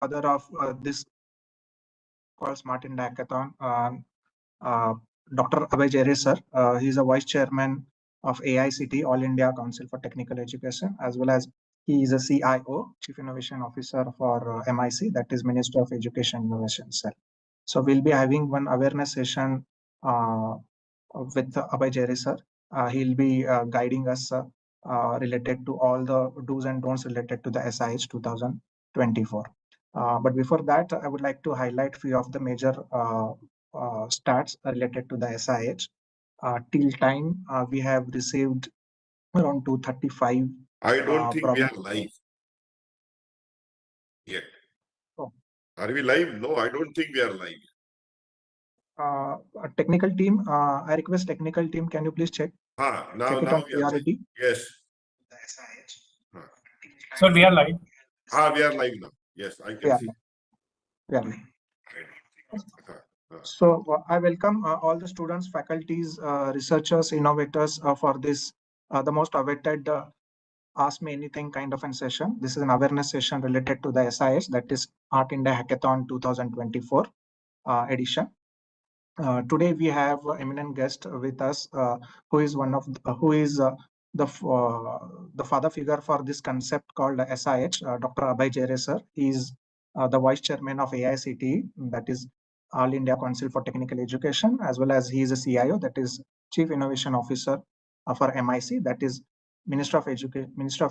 author of this called Smart India Hackathon, uh, Dr. Abhay Jere sir. He is a vice chairman of AICTE, All India Council for Technical Education, as well as he is a CIO, Chief Innovation Officer for MIC, that is Ministry of Education Innovation Cell. So we'll be having one awareness session with Abhay Jere sir. He'll be guiding us related to all the do's and don'ts related to the SIH 2024. But before that, I would like to highlight few of the major stats related to the SIH. Till time, we have received around 235. I don't think we are live yet. Oh. Are we live? No, I don't think we are live. Technical team, I request technical team, can you please check? Now check it on we are live. Yes. Sir, we are live. We are live now. Yes, I can see. Yeah. So I welcome all the students, faculties, researchers, innovators for this, the most awaited Ask Me Anything kind of a session. This is an awareness session related to the SIH, that is Art India Hackathon 2024 edition. Today we have an eminent guest with us, who is one of the father figure for this concept called SIH, Dr. Abhay Jere sir. He is the vice chairman of AICTE, that is All India Council for Technical Education, as well as he is a CIO, that is Chief Innovation Officer for MIC, that is Minister of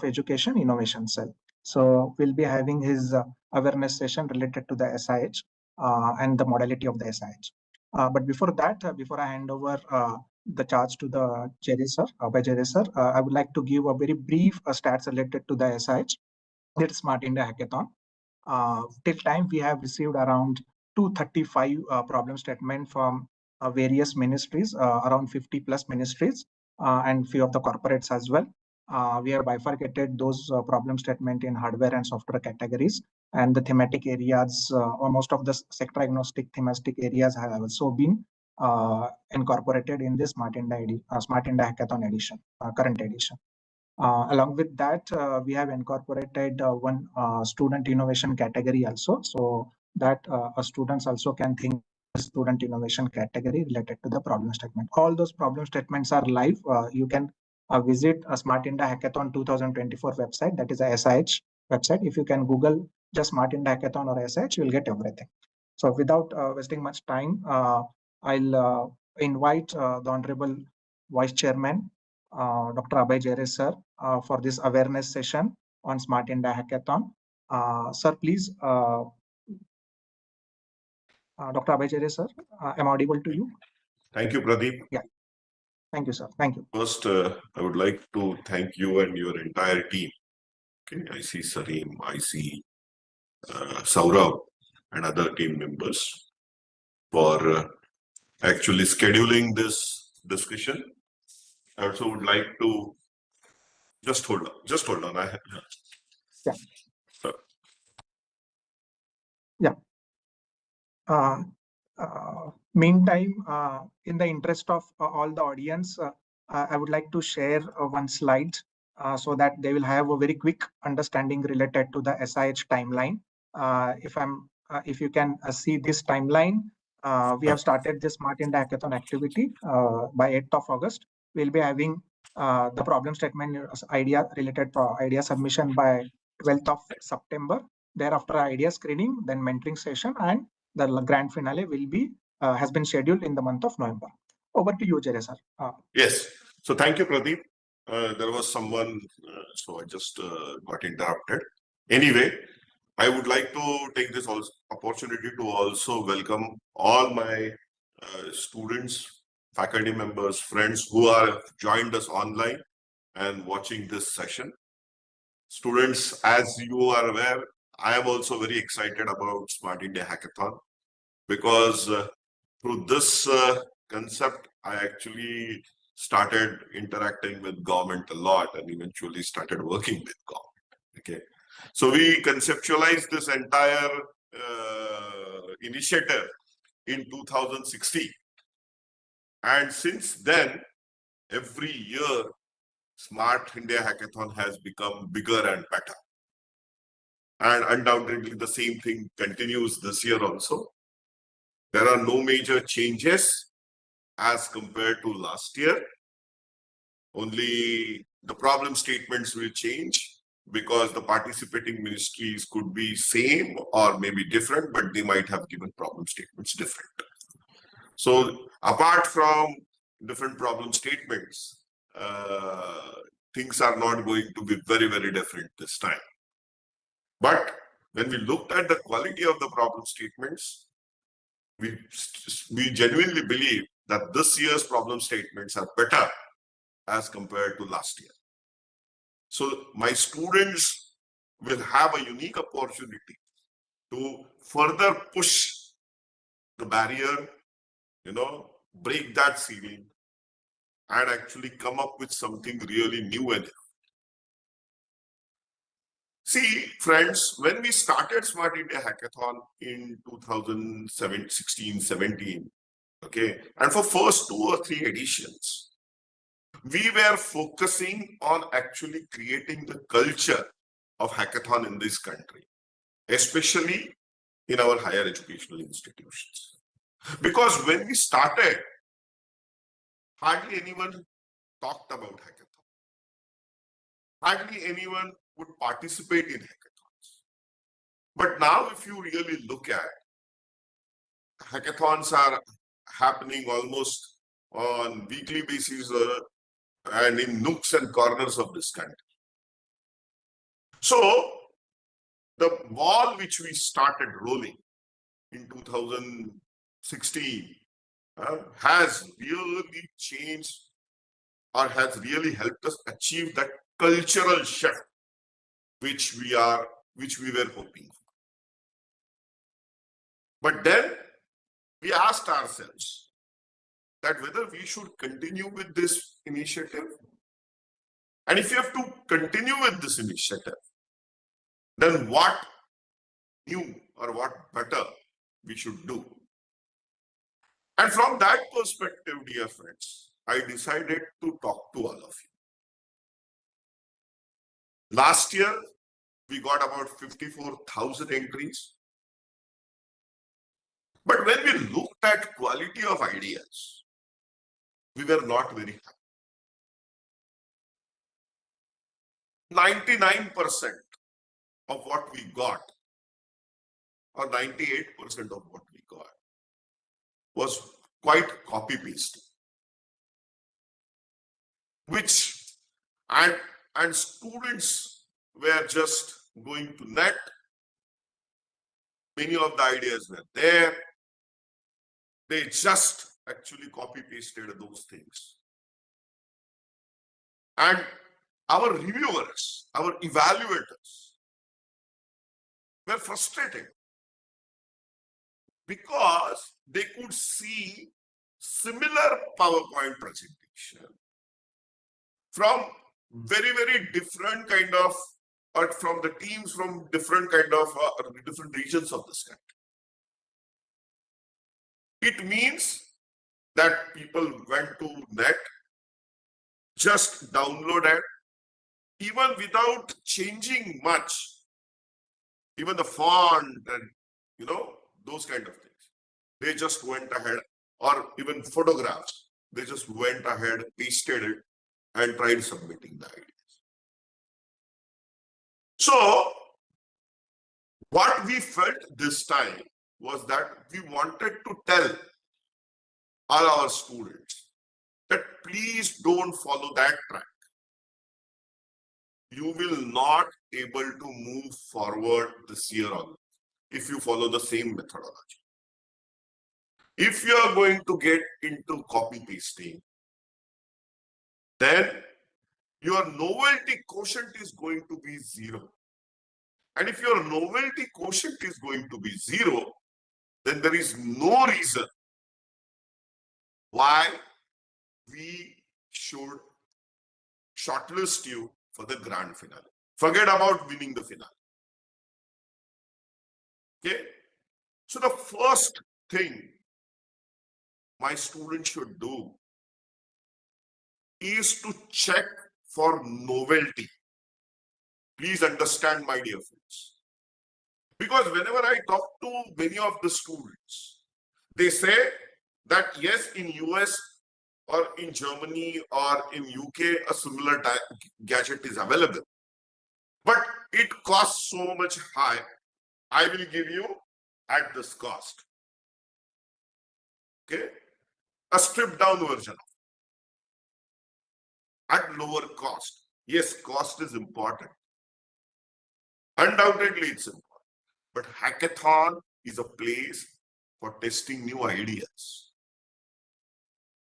Education Innovation Cell. So we'll be having his awareness session related to the SIH and the modality of the SIH. But before that, before I hand over the charge to the Jere sir, Abhay Jere sir, I would like to give a very brief stats related to the SIH, that is Smart India Hackathon. Till time, we have received around 235 problem statement from various ministries, around 50 plus ministries, and few of the corporates as well. We have bifurcated those problem statement in hardware and software categories, and the thematic areas, or most of the sector agnostic thematic areas have also been incorporated in this Smart India Hackathon edition, current edition. Along with that, we have incorporated one student innovation category also, so that students also can think student innovation category related to the problem statement. All those problem statements are live. You can visit a Smart India Hackathon 2024 website, that is a SIH website. If you can Google just Smart India Hackathon or SIH, you will get everything. So without wasting much time, I'll invite the Honorable Vice Chairman, Dr. Abhay Jere sir, for this awareness session on Smart India Hackathon. Sir, please, Dr. Abhay Jere sir, am I audible to you? Thank you, Pradeep. Yeah. Thank you, sir. Thank you. First, I would like to thank you and your entire team. Okay, I see Sareem, I see Saurabh and other team members for actually scheduling this discussion. I also would like to just hold on. Meantime, in the interest of all the audience, I would like to share one slide so that they will have a very quick understanding related to the SIH timeline. If you can see this timeline, we have started this Smart India Hackathon activity by 8th of August. We'll be having the problem statement related idea submission by 12th of September. Thereafter, idea screening, then mentoring session, and the grand finale will be has been scheduled in the month of November. Over to you, Jere sir. Yes. So thank you, Pradeep. There was someone, so I just got interrupted. Anyway, I would like to take this opportunity to also welcome all my students, faculty members, friends who are joined us online and watching this session. Students, as you are aware, I am also very excited about Smart India Hackathon because through this concept, I actually started interacting with government a lot and eventually started working with government. Okay, so we conceptualized this entire initiative in 2016, and since then, every year, Smart India Hackathon has become bigger and better. and undoubtedly the same thing continues this year also. There are no major changes as compared to last year. Only the problem statements will change because the participating ministries could be same or maybe different, but they might have given problem statements different. So apart from different problem statements, things are not going to be very, very different this time. But when we looked at the quality of the problem statements, we genuinely believe that this year's problem statements are better as compared to last year. So my students will have a unique opportunity to further push the barrier, break that ceiling and actually come up with something really new and see, friends, when we started Smart India Hackathon in 2016-17, okay, and for first 2 or 3 editions, we were focusing on actually creating the culture of hackathon in this country, especially in our higher educational institutions. Because when we started, hardly anyone talked about hackathon. Hardly anyone would participate in hackathons. But now if you really look at, hackathons are happening almost on weekly basis and in nooks and corners of this country. So the ball which we started rolling in 2016 has really changed or has really helped us achieve that cultural shift which we were hoping for. But then we asked ourselves that whether we should continue with this initiative. And if you have to continue with this initiative, then what new or what better we should do. And from that perspective, dear friends, I decided to talk to all of you. Last year, we got about 54,000 entries. But when we looked at quality of ideas, we were not very happy. 99% of what we got, or 98% of what we got, was quite copy-pasted. And students were just going to net. Many of the ideas were there. They just actually copy-pasted those things. And our reviewers, our evaluators were frustrated because they could see similar PowerPoint presentation from very, very different kind of, or from the teams from different kind of, different regions of this country. It means that people went to net, just downloaded, even without changing much, even the font and, those kind of things. They just went ahead, or even photographs, they just went ahead, pasted it, and tried submitting the ideas. So, what we felt this time was that we wanted to tell all our students that please don't follow that track. You will not able to move forward this year on if you follow the same methodology. If you are going to get into copy pasting, then your novelty quotient is going to be 0. And if your novelty quotient is going to be 0, then there is no reason why we should shortlist you for the grand finale. Forget about winning the finale. Okay? So the first thing my students should do is to check for novelty. Please understand, my dear friends. Because whenever I talk to many of the students, they say that yes, in US or in Germany or in UK, a similar gadget is available, but it costs so much high. I will give you at this cost. Okay, a stripped down version at lower cost. Yes, cost is important. Undoubtedly, it's important. But hackathon is a place for testing new ideas.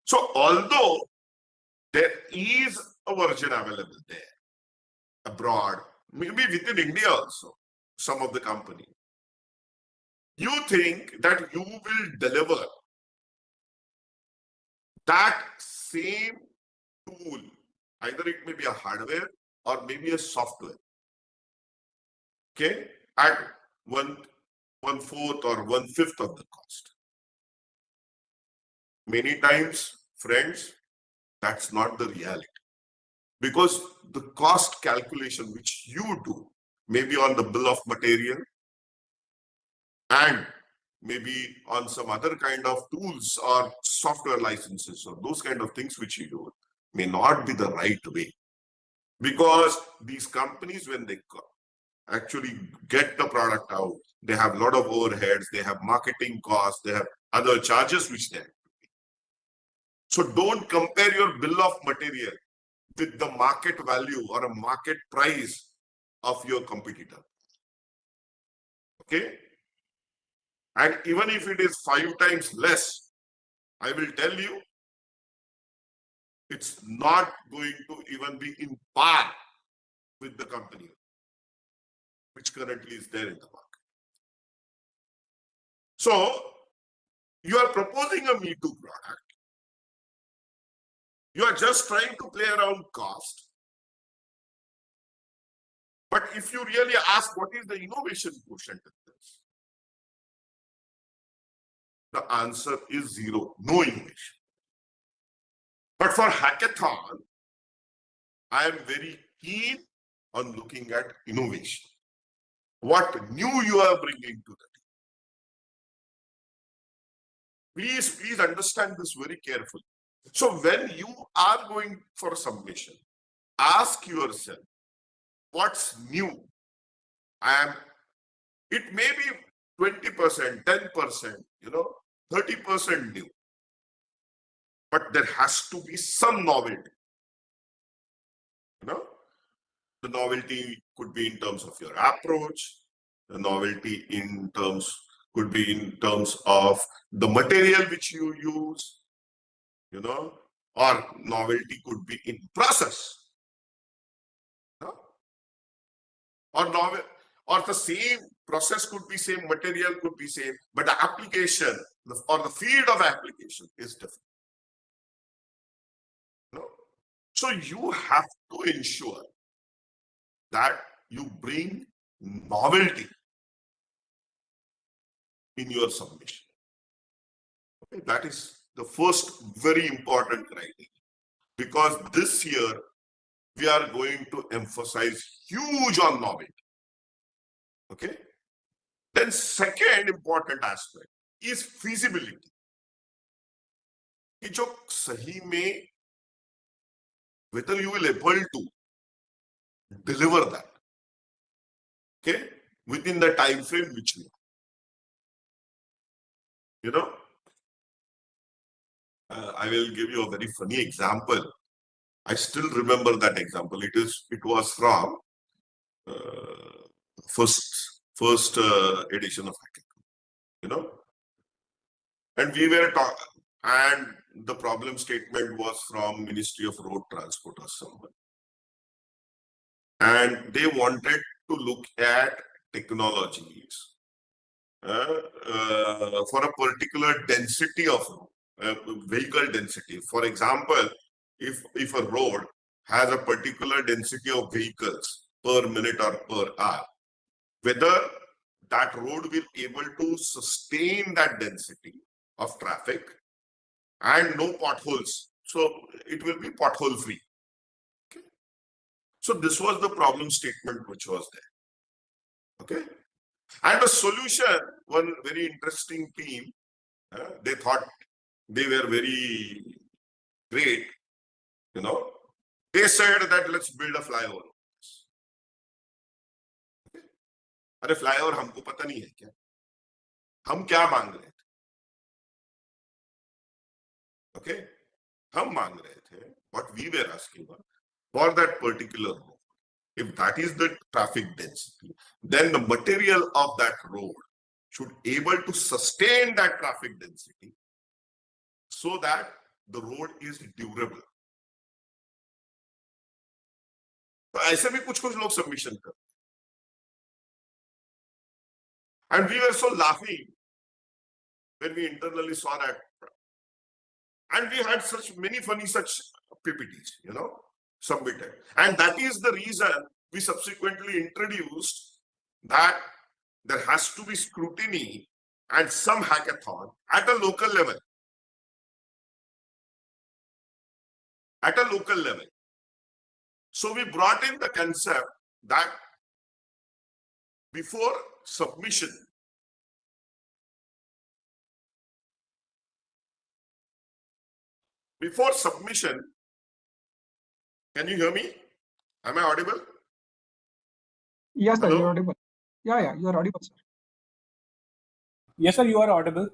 So although there is a version available there abroad, maybe within India also, some of the company, you think that you will deliver that same tool, either it may be a hardware or maybe a software, okay, at one fourth or 1/5 of the cost. Many times, friends, that's not the reality. Because the cost calculation which you do, maybe on the bill of material and maybe on some other kind of tools or software licenses or those kind of things which you do, may not be the right way. Because these companies, when they actually get the product out, they have a lot of overheads, they have marketing costs, they have other charges which they have. So don't compare your bill of material with the market value or a market price of your competitor. Okay? And even if it is 5 times less, I will tell you, it's not going to even be in par with the company which currently is there in the market. So, you are proposing a Me Too product. You are just trying to play around cost. But if you really ask what is the innovation quotient in this, the answer is zero, no innovation. But for hackathon, I am very keen on looking at innovation. What new you are bringing to the team. Please understand this very carefully. So when you are going for submission, ask yourself, what's new? It may be 20%, 10%, 30% new. But there has to be some novelty. The novelty could be in terms of your approach. The novelty could be in terms of the material which you use, or novelty could be in process. Or the same process could be same, material could be same, but the application or the field of application is different. So you have to ensure that you bring novelty in your submission. Okay, that is the first very important criteria. Because this year, we are going to emphasize huge on novelty. Okay? Then second important aspect is feasibility. कि जो सही में whether you will able to deliver that, okay, within the time frame which I will give you a very funny example. I still remember that example. It was from first edition of Hackathon, and we were talking, and the problem statement was from Ministry of Road Transport or someone, and they wanted to look at technologies for a particular density of vehicle density. For example, if a road has a particular density of vehicles per minute or per hour, whether that road will able to sustain that density of traffic and no potholes. So it will be pothole free. Okay. So this was the problem statement which was there. Okay. And the solution, one very interesting team, they thought they were very great, you know. They said that let's build a flyover. अरे flyover हमको पता नहीं है क्या, हम क्या मांग रहे थे? ओके, हम मांग रहे थे, what we were asking for that particular road, if that is the traffic density, then the material of that road should able to sustain that traffic density so that the road is durable. तो ऐसे भी कुछ कुछ लोग submission कर, and we were so laughing when we internally saw that, and we had such many funny such PPTs, you know, submitted, and that is the reason we subsequently introduced that there has to be scrutiny and some hackathon at a local level. At a local level. So we brought in the concept that before submission, can you hear me? Am I audible? Yes, sir, Hello? you're audible. Yeah, you are audible, sir. Yes, sir, you are audible.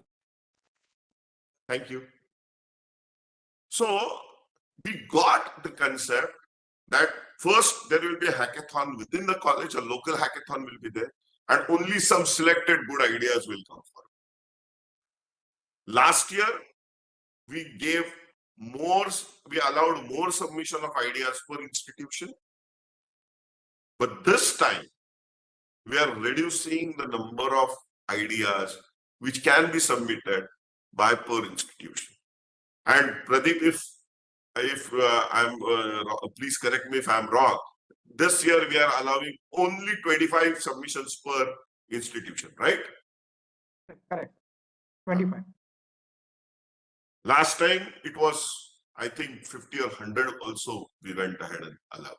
Thank you. So we got the concept that first there will be a hackathon within the college, a local hackathon will be there, and only some selected good ideas will come forward. Last year, we allowed more submission of ideas per institution. But this time, we are reducing the number of ideas which can be submitted by per institution. And Pradeep, if please correct me if I'm wrong. This year we are allowing only 25 submissions per institution, right? Correct. 25. Last time it was, I think, 50 or 100 also we went ahead and allowed.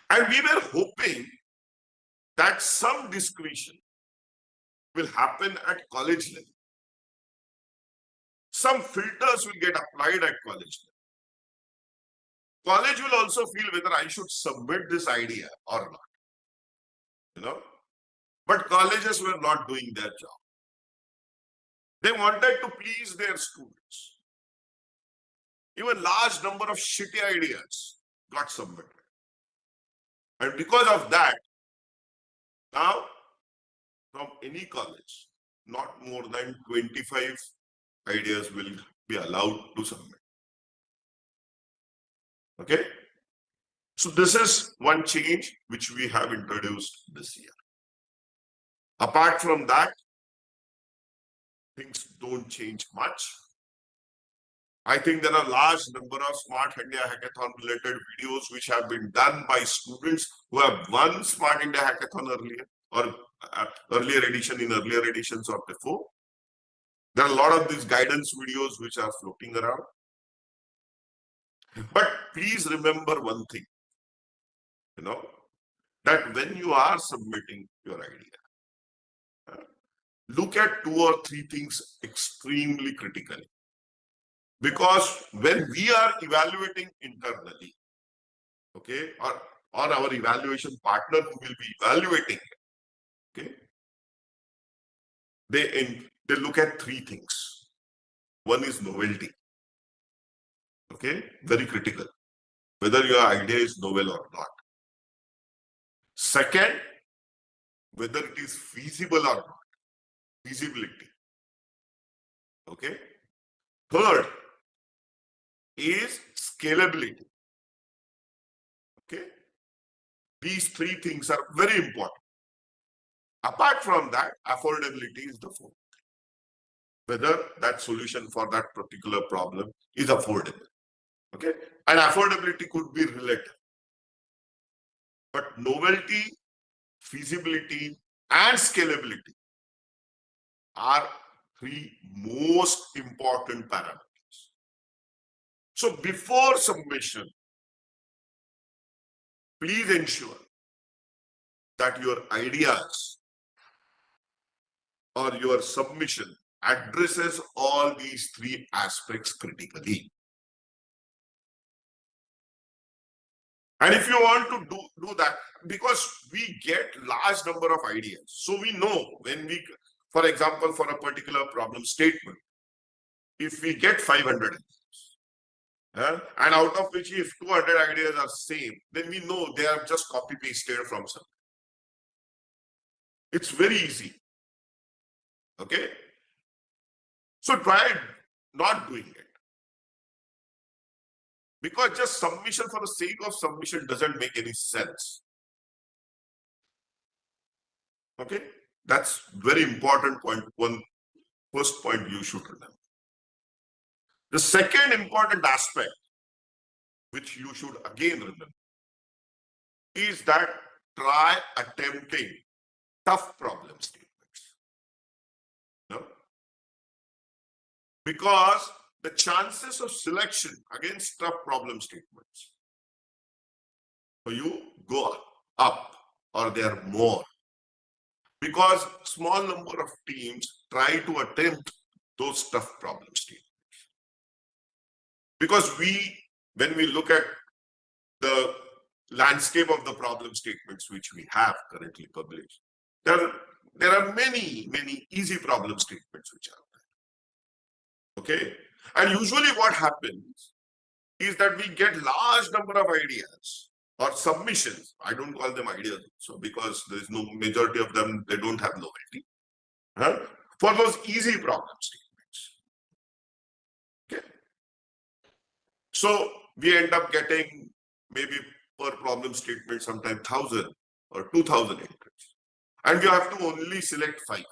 And we were hoping that some discretion will happen at college level. Some filters will get applied at college level. College will also feel whether I should submit this idea or not. You know, but colleges were not doing their job. They wanted to please their students. Even large number of shitty ideas got submitted. And because of that, now from any college, not more than 25 ideas will be allowed to submit. Okay? So this is one change which we have introduced this year. Apart from that, things don't change much. I think there are large number of Smart India Hackathon related videos which have been done by students who have won Smart India Hackathon earlier or earlier editions or before. There are a lot of these guidance videos which are floating around. But please remember one thing, you know, that when you are submitting your idea, look at 2 or 3 things extremely critically. Because when we are evaluating internally, okay, or our evaluation partner who will be evaluating, okay, they look at 3 things. One is novelty, okay, very critical, whether your idea is novel or not. Second, whether it is feasible or not, feasibility, okay. Third is scalability, okay. These 3 things are very important. Apart from that, affordability is the fourth. Whether that solution for that particular problem is affordable, okay. And affordability could be relative. But novelty, feasibility, and scalability are 3 most important parameters. So before submission, please ensure that your ideas or your submission addresses all these three aspects critically. And if you want to do that, because we get large number of ideas, so we know when we, for example, for a particular problem statement, if we get 500 ideas, and out of which if 200 ideas are same, then we know they are just copy pasted from something. It's very easy. Okay. So try not doing it. Because just submission for the sake of submission doesn't make any sense. Okay. That's very important point. First point you should remember. The second important aspect, which you should again remember, is that try attempting tough problem statements. No? Because the chances of selection against tough problem statements for you go up, or they are more. Because small number of teams try to attempt those tough problem statements. Because when we look at the landscape of the problem statements which we have currently published, there are many easy problem statements which are there. Okay, and usually what happens is that we get large number of ideas or submissions. I don't call them ideas, so because there is no majority of them, they don't have novelty. For those easy problem statements. Okay. So we end up getting maybe per problem statement sometimes 1,000 or 2,000 entries. And you have to only select 5.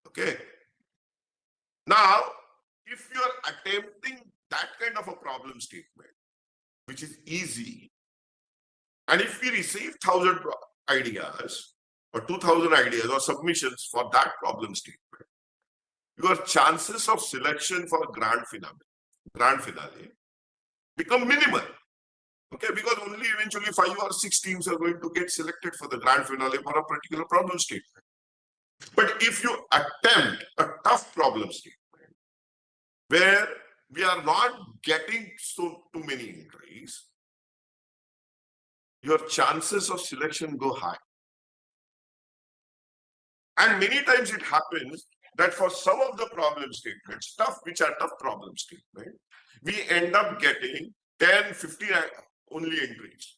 Okay. Now, if you are attempting that kind of a problem statement, which is easy, and if we receive 1,000 ideas or 2,000 ideas or submissions for that problem statement, your chances of selection for a grand finale become minimal. Okay, because only eventually 5 or 6 teams are going to get selected for the grand finale for a particular problem statement. But if you attempt a tough problem statement where we are not getting too many entries, your chances of selection go high. And many times it happens that for some of the problem statements, which are tough problem statements, we end up getting 10, 15 only entries.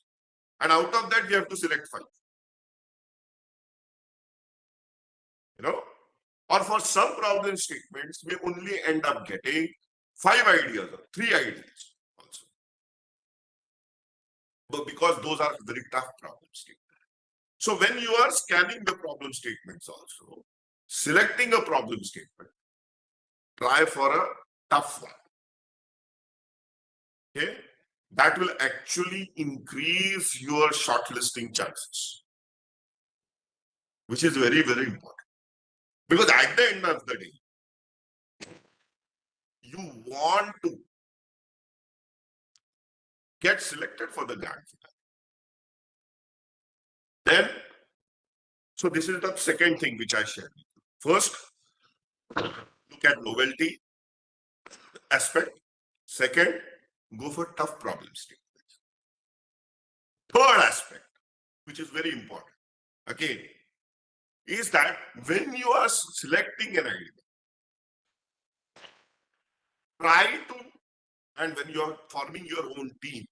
And out of that, we have to select 5. Or for some problem statements, we only end up getting 5 ideas or 3 ideas also. But because those are very tough problem statements. So when you are scanning the problem statements also, selecting a problem statement, try for a tough one. Okay? That will actually increase your shortlisting chances, which is very important. Because at the end of the day, you want to get selected for the grand finale. Then, so this is the second thing which I shared. First, look at novelty aspect. Second, go for tough problem statements. Third aspect, which is very important, again, is that when you are selecting an idea, and when you are forming your own team,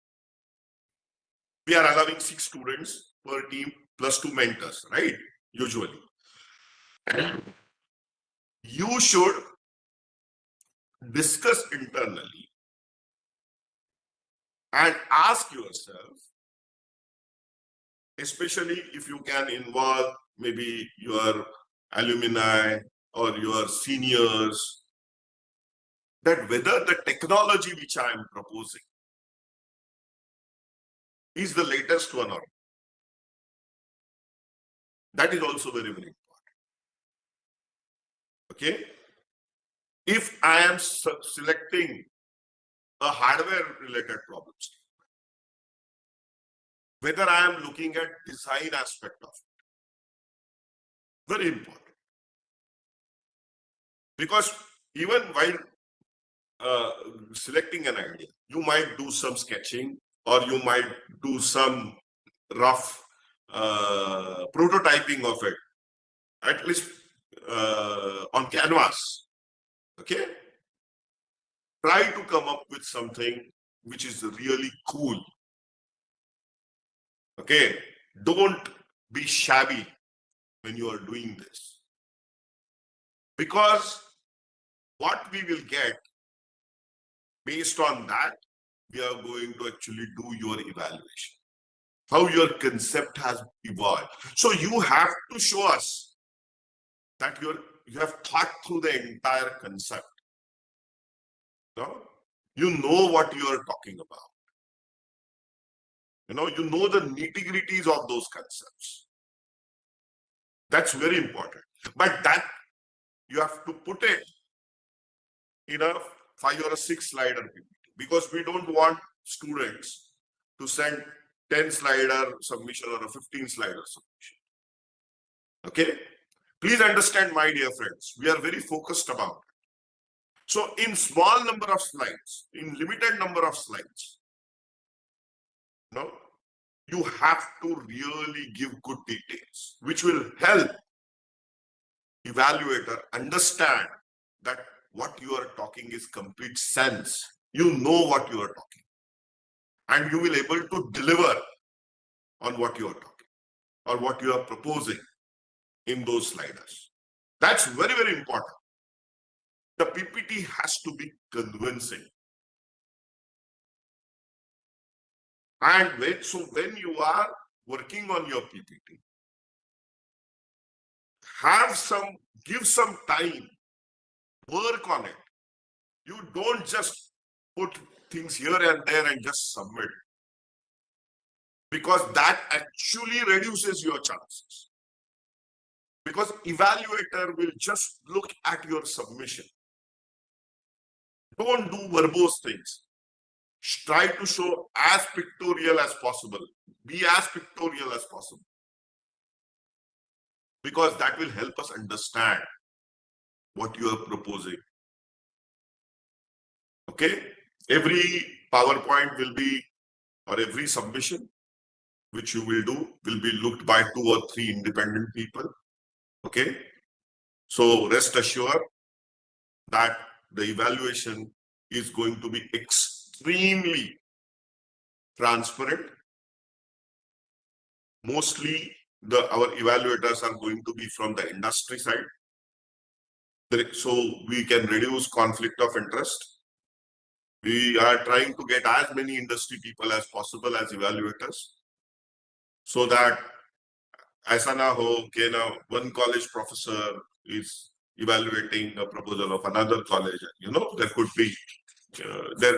we are allowing 6 students per team plus 2 mentors, right? Usually. You should discuss internally and ask yourself, especially if you can involve maybe your alumni or your seniors, that whether the technology which I am proposing is the latest one or not. That is also very important. Okay? If I am selecting a hardware related problem statement, whether I am looking at design aspect of it, very important. Because even while selecting an idea, you might do some sketching or you might do some rough prototyping of it, at least on canvas. Okay, try to come up with something which is really cool. Okay, don't be shabby when you are doing this, because what we will get based on that, we are going to actually do your evaluation, how your concept has evolved. So you have to show us that you have thought through the entire concept. No? You know what you are talking about. You know the nitty-gritties of those concepts. That's very important. But that you have to put it in a 5 or a 6 slider PPT, because we don't want students to send 10 slider submission or a 15 slider submission. Okay? Please understand, my dear friends, we are very focused about it. So in small number of slides, in limited number of slides, you have to really give good details, which will help evaluator understand that what you are talking is complete sense. You know what you are talking, and you will able to deliver on what you are talking or what you are proposing in those sliders. That's very, very important. The PPT has to be convincing. And when you are working on your PPT, give some time, work on it. You don't just put things here and there and just submit, because that actually reduces your chances. Because evaluator will just look at your submission. Don't do verbose things. Try to show as pictorial as possible. Be as pictorial as possible, because that will help us understand what you are proposing. Okay? Every PowerPoint will be, or every submission which you will do, will be looked by 2 or 3 independent people. Okay? So rest assured that the evaluation is going to be extremely transparent. Mostly our evaluators are going to be from the industry side, so we can reduce conflict of interest. We are trying to get as many industry people as possible as evaluators, so that aisa na ho ke na one college professor is evaluating a proposal of another college. There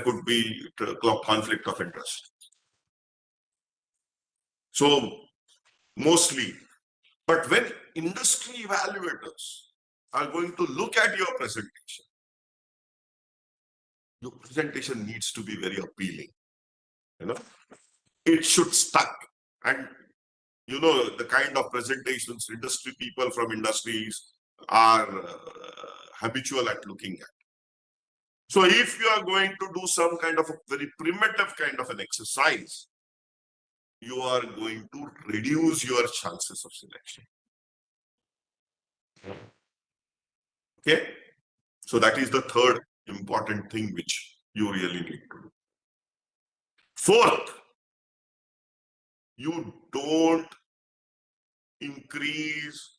could be conflict of interest. So mostly, but when industry evaluators are going to look at your presentation needs to be very appealing. It should stuck. And the kind of presentations industry people from industries are habitual at looking at. So if you are going to do some kind of a very primitive kind of an exercise, you are going to reduce your chances of selection. Okay? So that is the third important thing which you really need to do. Fourth, you don't increase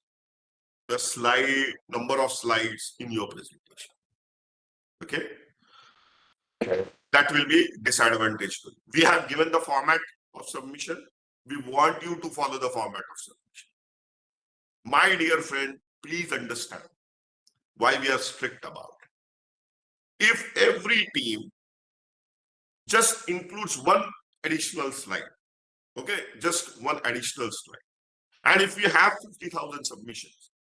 the number of slides in your presentation. Okay? That will be disadvantage. We have given the format of submission. We want you to follow the format of submission. My dear friend, please understand why we are strict about it. If every team just includes one additional slide, okay, just one additional slide, and if we have 50,000 submissions,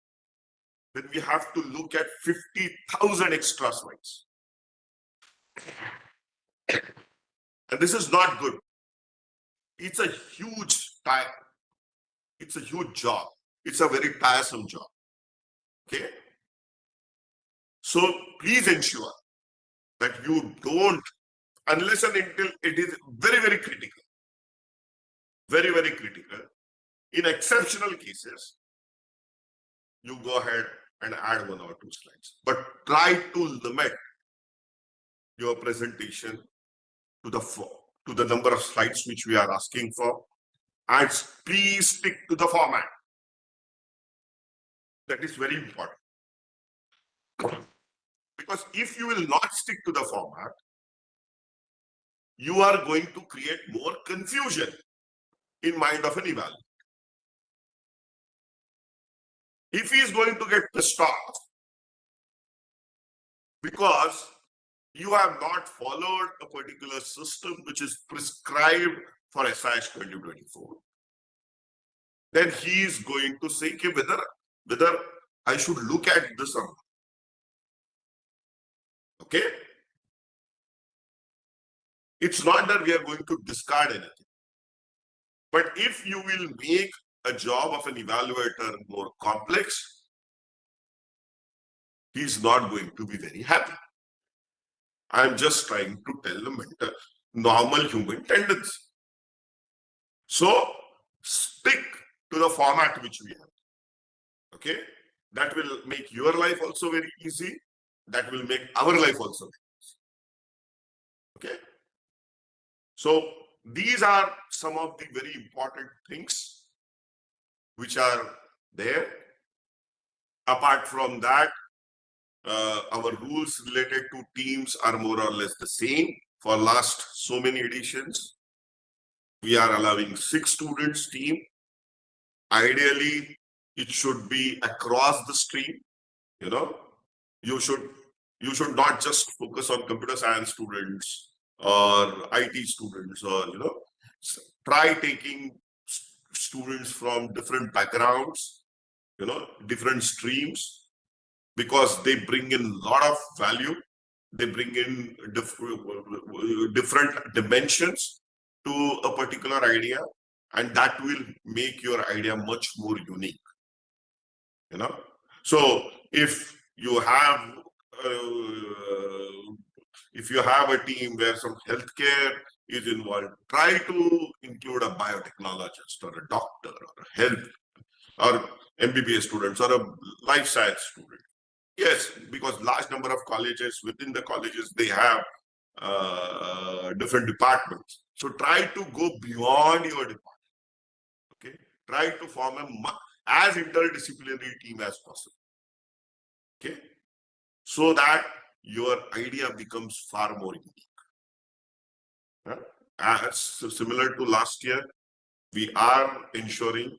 then we have to look at 50,000 extra slides. And this is not good. It's a huge job. It's a very tiresome job. Okay. So please ensure that you don't, unless and until it is very, very critical, in exceptional cases, you go ahead and add 1 or 2 slides. But try to limit your presentation to the number of slides which we are asking for, and please stick to the format. That is very important. Because if you will not stick to the format, you are going to create more confusion in mind of an evaluator. If he is going to get pissed off because you have not followed a particular system which is prescribed for SIS 2024, then he is going to say whether I should look at this or not. Okay? It's not that we are going to discard anything. But if you will make a job of an evaluator more complex, he's not going to be very happy. I'm just trying to tell him a normal human tendency. So stick to the format which we have. Okay? That will make your life also very easy. That will make our life also very easy. Okay? So these are some of the very important things which are there. Apart from that, our rules related to teams are more or less the same. For last so many editions, we are allowing 6 students team. Ideally, it should be across the stream. You know, you should not just focus on computer science students or IT students, or try taking students from different backgrounds, different streams, because they bring in a lot of value. They bring in different dimensions to a particular idea, and that will make your idea much more unique. So if you have a team where some healthcare is involved, try to include a biotechnologist or a doctor or a health or MBBS students or a life science student. Yes, because large number of colleges, within the colleges, they have different departments. So try to go beyond your department. Okay, try to form as interdisciplinary team as possible. Okay, so that your idea becomes far more unique. As similar to last year, we are ensuring,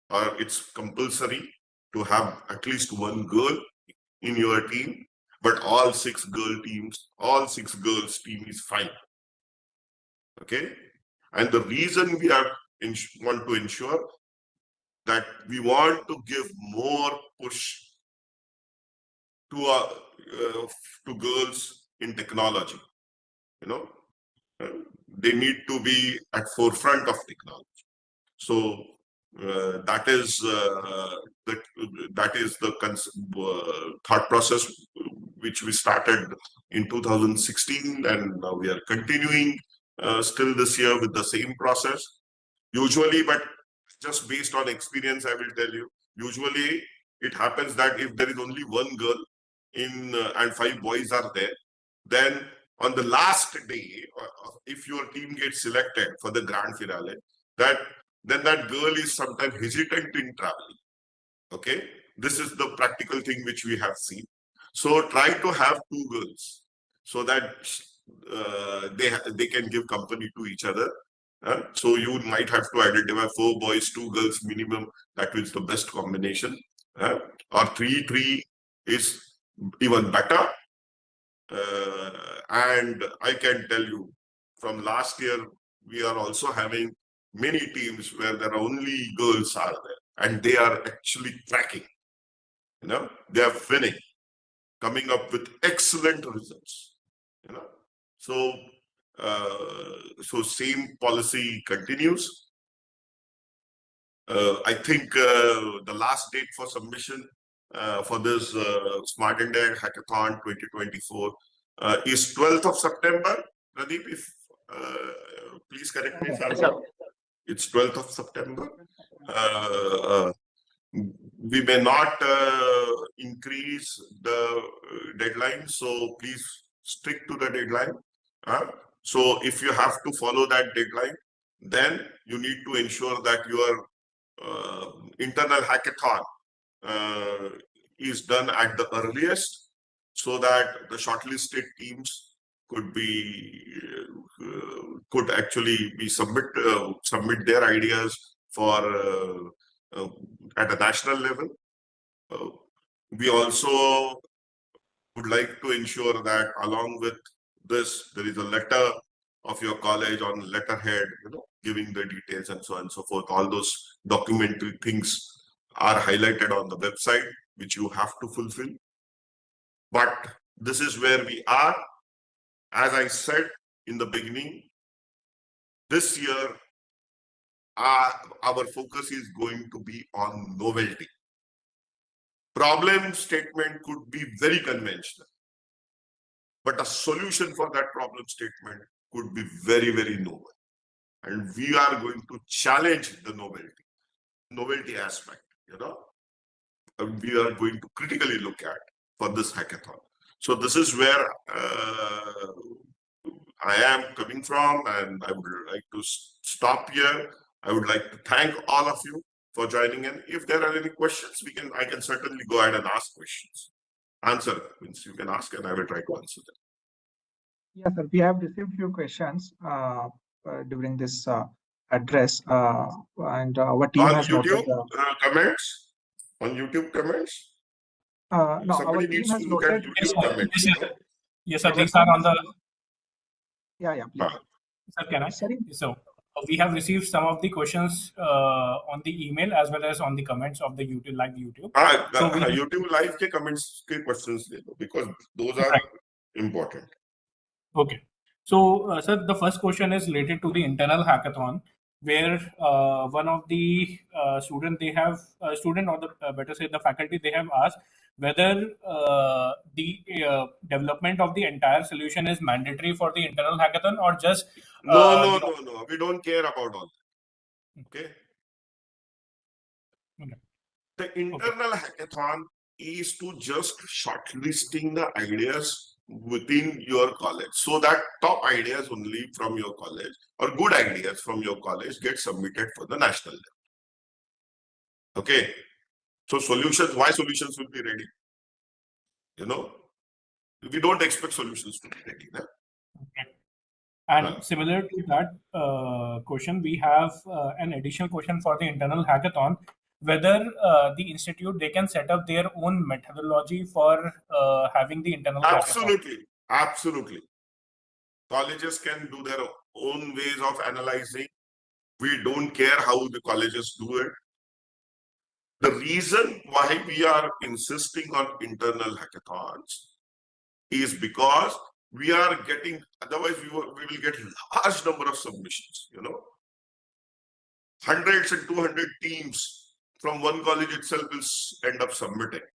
or it's compulsory to have at least 1 girl in your team, but all 6 girls team is fine. Okay, and the reason we want to ensure that we want to give more push to girls in technology. They need to be at forefront of technology. So that is the thought process which we started in 2016, and now we are continuing still this year with the same process. Usually, but just based on experience, I will tell you, usually it happens that if there is only 1 girl and 5 boys are there, then on the last day, if your team gets selected for the grand finale, then that girl is sometimes hesitant in traveling. Okay, this is the practical thing which we have seen. So try to have 2 girls so that they can give company to each other. So you might have to identify 4 boys, 2 girls minimum. That is the best combination. Or 3 is even better. And I can tell you, from last year, we are also having many teams where there are only girls are there, and they are actually cracking. They are winning, coming up with excellent results. So same policy continues. I think the last date for submission for this Smart India Hackathon 2024 is 12th of September. Pradeep, if please correct me if I'm wrong. It's 12th of September. We may not increase the deadline, so please stick to the deadline. So if you have to follow that deadline, then you need to ensure that your internal hackathon is done at the earliest, so that the shortlisted teams could actually be submit their ideas for at a national level. We also would like to ensure that along with this, there is a letter of your college on letterhead, giving the details and so on and so forth. All those documentary things are highlighted on the website, which you have to fulfill. But this is where we are. As I said in the beginning, this year, our focus is going to be on novelty. Problem statement could be very conventional, but a solution for that problem statement could be very, very novel. And we are going to challenge the novelty aspect, we are going to critically look at for this hackathon. So this is where I am coming from, and I would like to stop here. I would like to thank all of you for joining in. If there are any questions, I can certainly go ahead and ask questions. Answer means you can ask, and I will try to answer them. Yes, sir. We have received few questions during this address, and our team on has YouTube noted comments. On YouTube comments. No, Somebody our team needs has to look at noted. YouTube comments. Yes, sir. These are on the. Yeah, please. Sir, can I? Sorry. So we have received some of the questions on the email as well as on the comments of the YouTube live YouTube. So YouTube live के comments के questions ले लो, because those are important. Okay. So, sir, the first question is related to the internal hackathon, where one of the student or the better say the faculty, they have asked whether the development of the entire solution is mandatory for the internal hackathon or just no. We don't care about all that. Okay. The internal hackathon is to just shortlisting the ideas within your college, so that top ideas only from your college or good ideas from your college get submitted for the national level. Okay. So why solutions will be ready? We don't expect solutions to be ready. No? Okay. And similar to that question, we have an additional question for the internal hackathon, whether the institute, they can set up their own methodology for having the internal hackathon. Absolutely. Colleges can do their own ways of analyzing. We don't care how the colleges do it. The reason why we are insisting on internal hackathons is because we are getting, otherwise we will get a large number of submissions, hundreds and 200 teams from one college itself will end up submitting,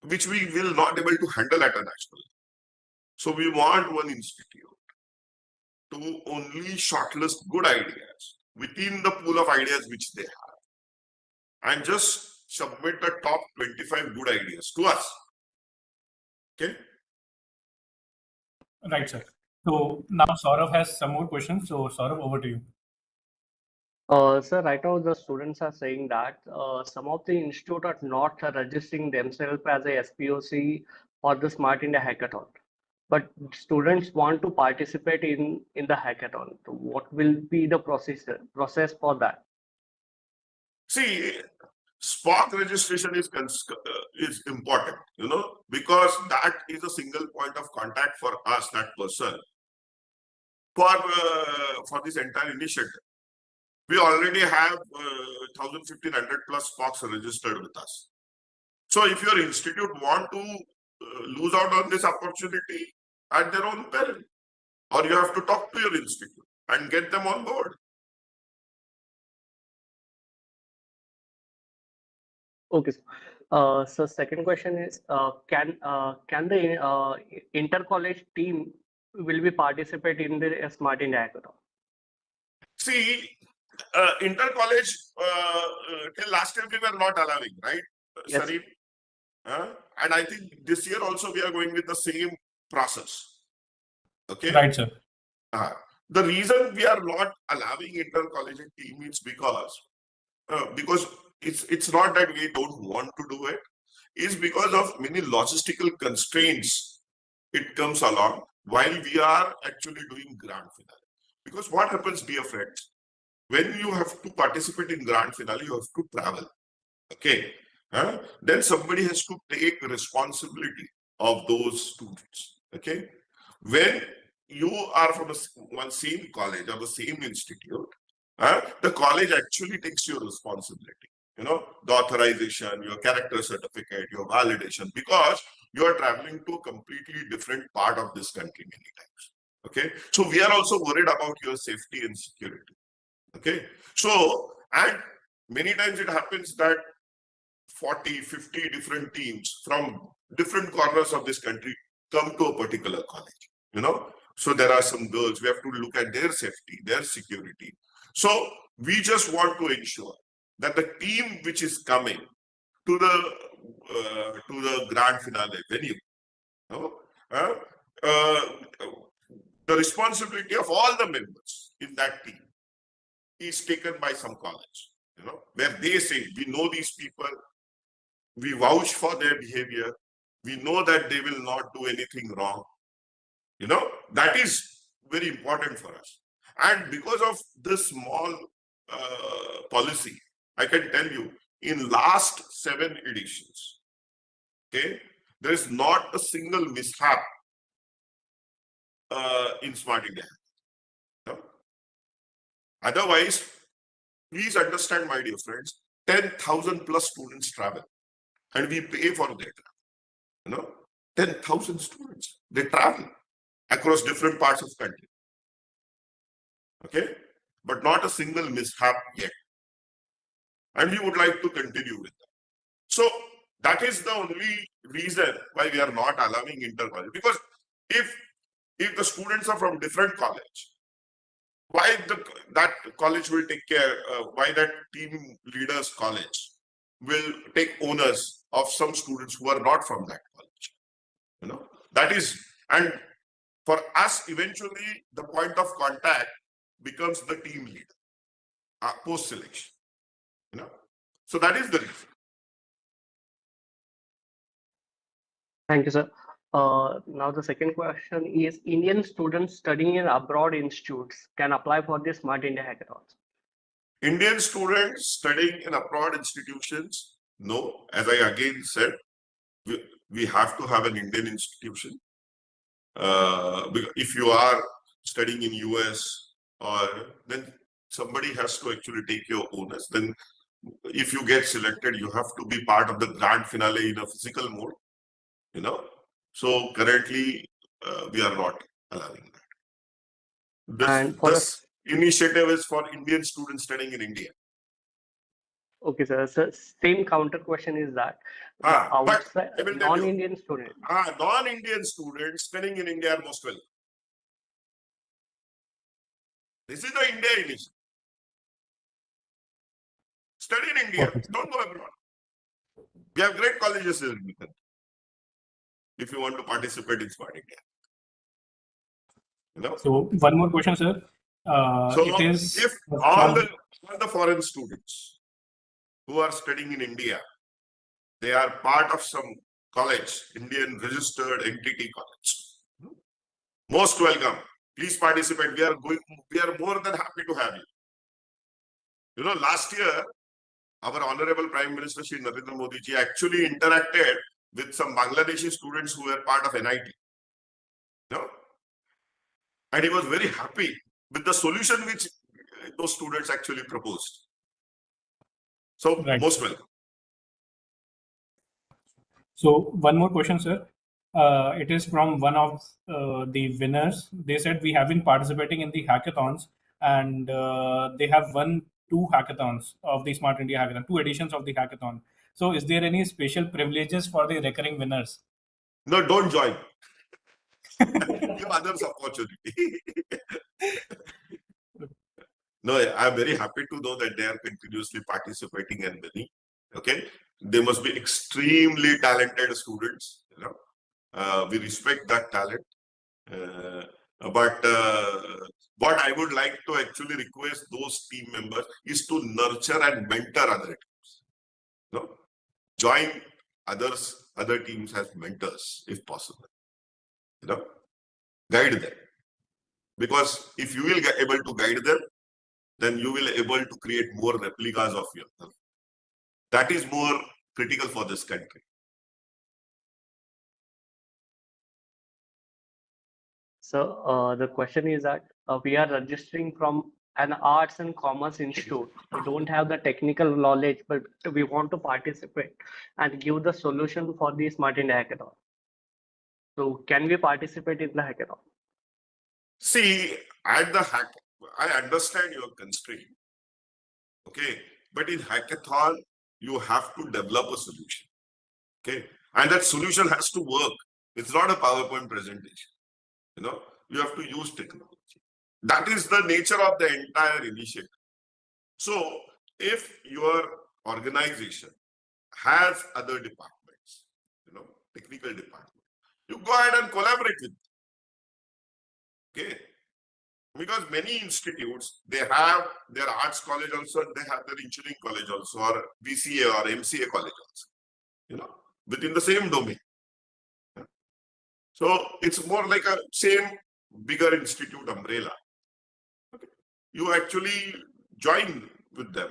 which we will not able to handle at a national level. So we want one institute to only shortlist good ideas within the pool of ideas which they have, and just submit the top 25 good ideas to us. Okay. Right, sir. So now Saurav has some more questions. So Saurav, over to you. Sir, right now the students are saying that some of the institutes are not registering themselves as a SPOC or the Smart India Hackathon, but students want to participate in the hackathon. So what will be the process for that? See, SPOC registration is important, because that is a single point of contact for us, that person, for this entire initiative. We already have 1,500 plus SPOCs registered with us. So if your institute want to lose out on this opportunity at their own peril, or you have to talk to your institute and get them on board. Okay. So second question is, can the inter-college team will be participate in the Smart India Hackathon? See, inter-college, till last year we were not allowing, right, Yes. Sareen? And I think this year also we are going with the same process. Okay. Right, sir. The reason we are not allowing inter-college team is because it's not that we don't want to do it. It's because of many logistical constraints it comes along while we are actually doing grand finale. Because what happens, dear friends, when you have to participate in grand finale, you have to travel. Okay. Then somebody has to take responsibility of those students. Okay. When you are from one same college or the same institute, the college actually takes your responsibility. You know, the authorization, your character certificate, your validation, because you are traveling to a completely different part of this country many times. Okay. So we are also worried about your safety and security. Okay. So, and many times it happens that 40, 50 different teams from different corners of this country come to a particular college, you know. So there are some girls, we have to look at their safety, their security. So we just want to ensure that the team which is coming to the grand finale venue, you know, the responsibility of all the members in that team is taken by some college, you know, where they say, we know these people, we vouch for their behavior, we know that they will not do anything wrong. You know, that is very important for us. And because of this small policy, I can tell you, in last 7 editions, okay, there is not a single mishap in Smart India. You know? Otherwise, please understand, my dear friends, 10,000 plus students travel and we pay for their travel. You know, 10,000 students, they travel across different parts of the country. Okay, but not a single mishap yet. And we would like to continue with that. So that is the only reason why we are not allowing inter-college. Because if the students are from different college, why that college will take care, why that team leaders college will take owners of some students who are not from that college. You know, that is, and for us, eventually the point of contact becomes the team leader post-selection. You know, so that is the reason. Thank you, sir. Now the second question is, Indian students studying in abroad institutes can apply for the Smart India Hackathons. Indian students studying in abroad institutions, no. As I again said, we have to have an Indian institution. If you are studying in US, or then somebody has to actually take your onus. Then if you get selected, you have to be part of the grand finale in a physical mode, you know. So currently we are not allowing that. This initiative is for Indian students studying in India. Okay, sir. So same counter question is that outside non-Indian students. Non-Indian students studying in India are most welcome. This is the India initiative. Study in India, don't go abroad. We have great colleges in India. If you want to participate in Smart India. You know? So one more question, sir. So if all the foreign students who are studying in India, they are part of some college, Indian registered entity college. Most welcome. Please participate. We are more than happy to have you. You know, last year, our Honorable Prime Minister Shri Narendra Modi ji actually interacted with some Bangladeshi students who were part of NIT. You know? And he was very happy with the solution which those students actually proposed. So, most welcome. So, one more question, sir. It is from one of the winners. They said we have been participating in the hackathons, and they have won 2 hackathons of the Smart India Hackathon, 2 editions of the hackathon. So is there any special privileges for the recurring winners? No, don't join. Give others opportunity. No, I'm very happy to know that they are continuously participating and winning. Okay, they must be extremely talented students. You know, we respect that talent. But what I would like to actually request those team members is to nurture and mentor other teams. You know, join other teams as mentors if possible. You know, guide them, because if you will get able to guide them, then you will able to create more replicas of yourself. That is more critical for this country. So the question is that we are registering from an arts and commerce institute. We don't have the technical knowledge, but we want to participate and give the solution for the Smart India Hackathon. So can we participate in the hackathon? See, at the hack, I understand your constraint. Okay, but in hackathon, you have to develop a solution. Okay, and that solution has to work. It's not a PowerPoint presentation. You know, you have to use technology. That is the nature of the entire initiative. So, if your organization has other departments, you know, technical department, you go ahead and collaborate with them. Okay, because many institutes, they have their arts college also, and they have their engineering college also, or BCA or MCA college also, you know, within the same domain. So it's more like a same bigger institute umbrella. Okay. You actually join with them.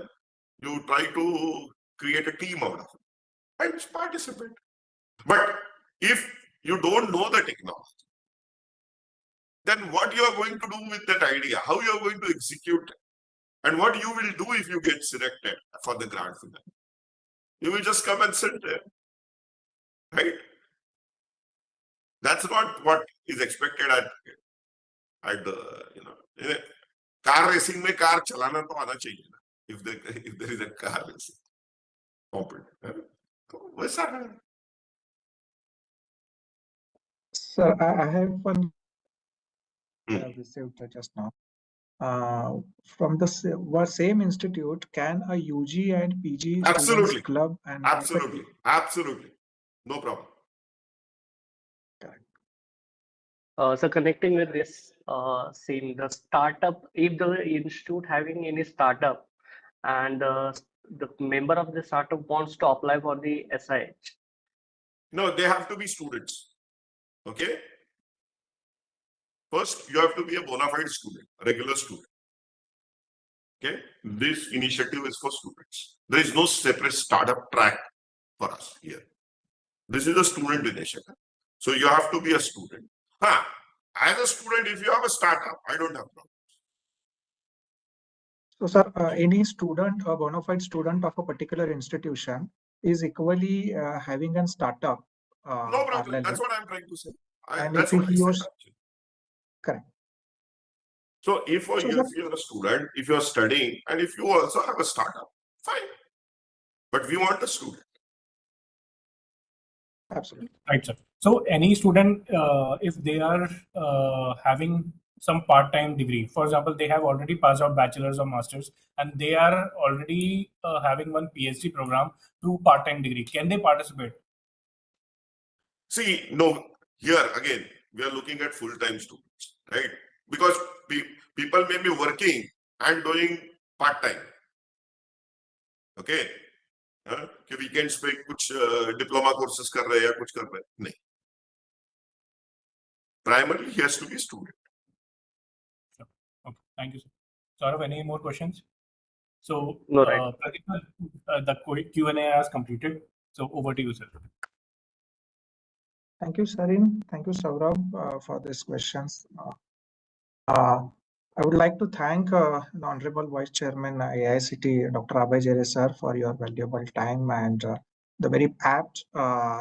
You try to create a team out of it and participate. But if you don't know the technology, then what you are going to do with that idea, how you are going to execute it, and what you will do if you get selected for the grand finale. You will just come and sit there, right? That's not what is expected at the, you know, car racing में car चलाना तो आना चाहिए ना, if there is a car racing competition. तो वैसा है. Sir, I have one I have received just now. From the same institute, can a UG and PG Absolutely. students club and Absolutely, no problem. So connecting with this, same the startup, if the institute having any startup and the member of the startup wants to apply for the SIH. No, they have to be students. Okay. First, you have to be a bona fide student, a regular student. Okay. This initiative is for students. There is no separate startup track for us here. This is a student initiative. So you have to be a student. As a student, if you have a startup, I don't have problem. So, sir, any student, a bona fide student of a particular institution is equally having a startup. No problem. That's what I'm trying to say. And that's if what I said. Correct. So if you're a student, if you're studying, and if you also have a startup, fine. But we want a student. Absolutely. Right, sir. So any student, if they are having some part-time degree, for example, they have already passed out bachelor's or master's, and they are already having one PhD program through part-time degree, can they participate? See, no, here again, we are looking at full-time students, right? Because people may be working and doing part-time. Okay. कि weekends पे कुछ diploma courses कर रहे हैं या कुछ कर रहे हैं, नहीं. Primarily, he has to be a student. Sure. Okay, thank you, sir. Saurav, any more questions? So, No, right. Pradeep, the Q&A has completed. So, over to you, sir. Thank you, Sarin. Thank you, Saurabh, for these questions. I would like to thank the Honorable Vice Chairman AICTE, Dr. Abhay Jere, sir, for your valuable time and the very apt,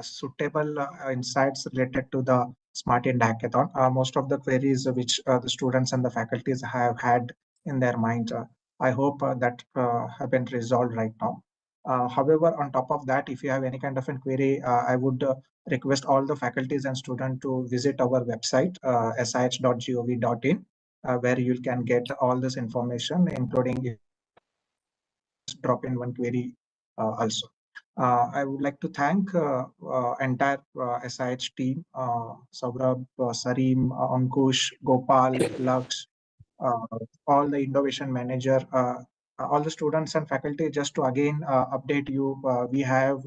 suitable insights related to the Smart India Hackathon. Most of the queries which the students and the faculties have had in their mind, I hope that have been resolved right now. However, on top of that, if you have any kind of query, I would request all the faculties and students to visit our website, sih.gov.in, where you can get all this information, including drop in one query also. I would like to thank entire SIH team, Saurabh, Sareem, Ankush, Gopal, Lux, all the innovation manager, all the students and faculty. Just to again update you, we have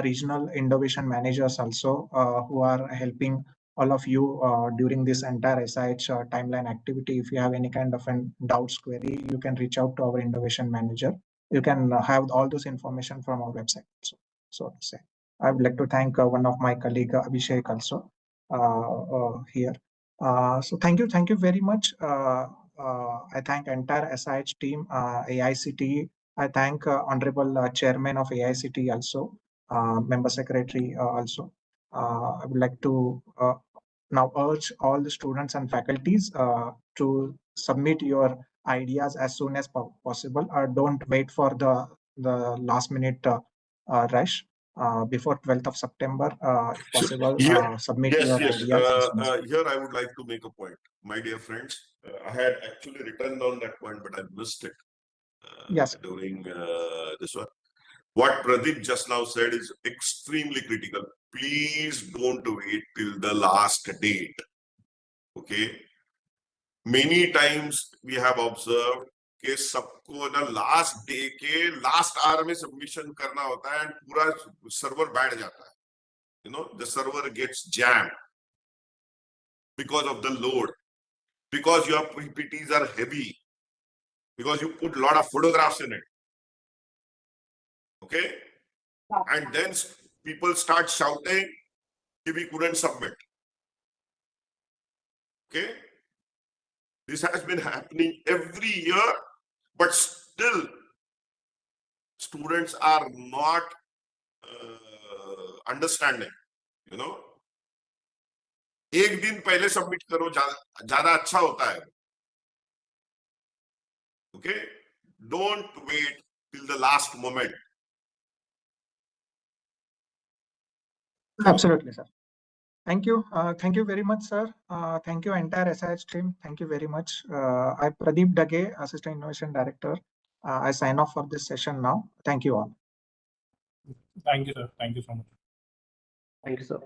regional innovation managers also who are helping all of you during this entire SIH timeline activity. If you have any kind of an doubts query, you can reach out to our innovation manager. You can have all this information from our website also, so to say. I would like to thank one of my colleague, Abhishek, also here. So thank you very much. I thank entire SIH team, AICTE. I thank Honorable Chairman of AICTE also, Member Secretary also. I would like to now urge all the students and faculties to submit your ideas as soon as possible. Don't wait for the last minute rush. Before 12th of September, if possible, submit Yes, your yes. ideas as soon as Here I would like to make a point, my dear friends. I had actually written down that point, but I missed it yes. during this one. What Pradeep just now said is extremely critical. Please don't wait till the last date. Okay. Many times we have observed कि सबको ना last day के last hour में submission करना होता है, पूरा server बैठ जाता है. You know, the server gets jammed because of the load, because your PPTs are heavy, because you put a lot of photographs in it. Okay, and then people start shouting that we couldn't submit. Okay, this has been happening every year, but still students are not understanding. You know, एक दिन पहले submit करो, ज्यादा अच्छा होता है. Okay, don't wait till the last moment. Absolutely, sir. Thank you. Thank you very much, sir. Thank you, entire SIH team. Thank you very much. I, Pradeep Dage, Assistant Innovation Director. I sign off for this session now. Thank you all. Thank you, sir. Thank you so much. Thank you, sir.